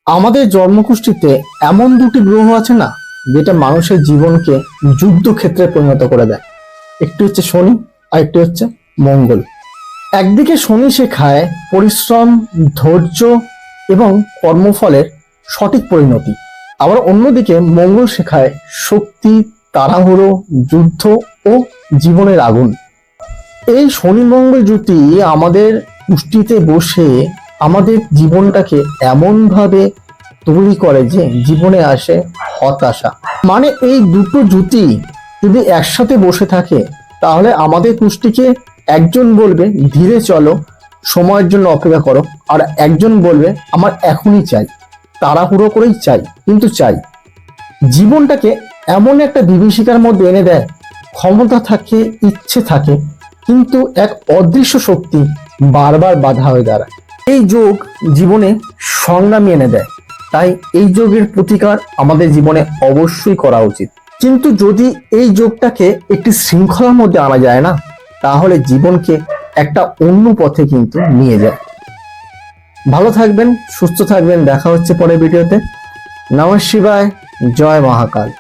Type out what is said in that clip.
আমাদের জন্মকুষ্ঠিতে এমন দুটি গ্রহ আছে না, যেটা মানুষের জীবনকে যুদ্ধক্ষেত্রে পরিণত করে দেয়। একটি হচ্ছে শনি, আর একটি হচ্ছে মঙ্গল। একদিকে শনি শেখায় পরিশ্রম, ধৈর্য এবং কর্মফলের সঠিক পরিণতি। আবার অন্যদিকে মঙ্গল শেখায় শক্তি, তাড়াহুড়ো, যুদ্ধ ও জীবনের আগুন। এই শনি মঙ্গল জুতি আমাদের কুষ্টিতে বসে আমাদের জীবনটাকে এমন ভাবে তৈরি করে যে জীবনে আসে হতাশা। মানে এই দুটো জুতি যদি একসাথে বসে থাকে, তাহলে আমাদের কুষ্টিকে একজন বলবে ধীরে চলো, সময়ের জন্য অপেক্ষা করো, আর একজন বলবে আমার এখনই চাই, তাড়াহুড়ো করেই চাই, কিন্তু চাই। জীবনটাকে এমন একটা বিভীষিকার মধ্যে এনে দেয়। ক্ষমতা থাকে, ইচ্ছে থাকে, কিন্তু এক অদৃশ্য শক্তি বারবার বাধা হয়ে দাঁড়ায়। এই যোগ জীবনে সংগ্রামী এনে দেয়। তাই এই যোগের প্রতিকার আমাদের জীবনে অবশ্যই করা উচিত। কিন্তু যদি এই যোগটাকে একটি শৃঙ্খলার মধ্যে আনা যায় না, তাহলে জীবনকে একটা অন্য পথে কিন্তু নিয়ে যায়। ভালো থাকবেন, সুস্থ থাকবেন, দেখা হচ্ছে পরের ভিডিওতে। নমঃ শিবায়, জয় মহাকাল।